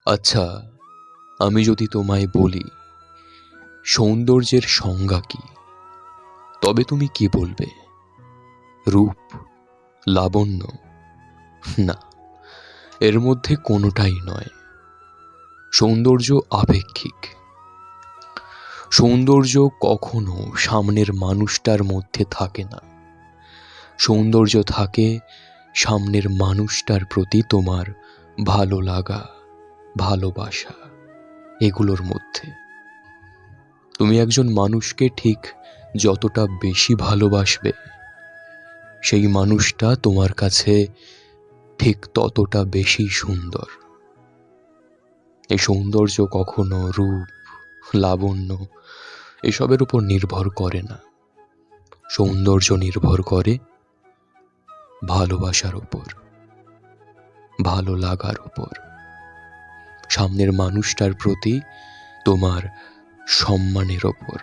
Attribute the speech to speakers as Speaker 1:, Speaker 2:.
Speaker 1: আচ্ছা, আমি যদি তোমায় বলি সৌন্দর্যের সংজ্ঞা কি, তবে তুমি কি বলবে? রূপ, লাবণ্য? না, এর মধ্যে কোনোটাই নয়। সৌন্দর্য আপেক্ষিক। সৌন্দর্য কখনো সামনের মানুষটার মধ্যে থাকে না। সৌন্দর্য থাকে সামনের মানুষটার প্রতি তোমার ভালো লাগা, ভালোবাসা, এগুলোর মধ্যে। তুমি একজন মানুষকে ঠিক যতটা বেশি ভালোবাসবে, সেই মানুষটা তোমার কাছে ঠিক ততটা বেশি সুন্দর। এই সৌন্দর্য কখনো রূপ, লাবণ্য এসবের উপর নির্ভর করে না। সৌন্দর্য নির্ভর করে ভালোবাসার উপর, ভালো লাগার উপর, সামনের মানুষটার প্রতি তোমার সম্মানের ওপর।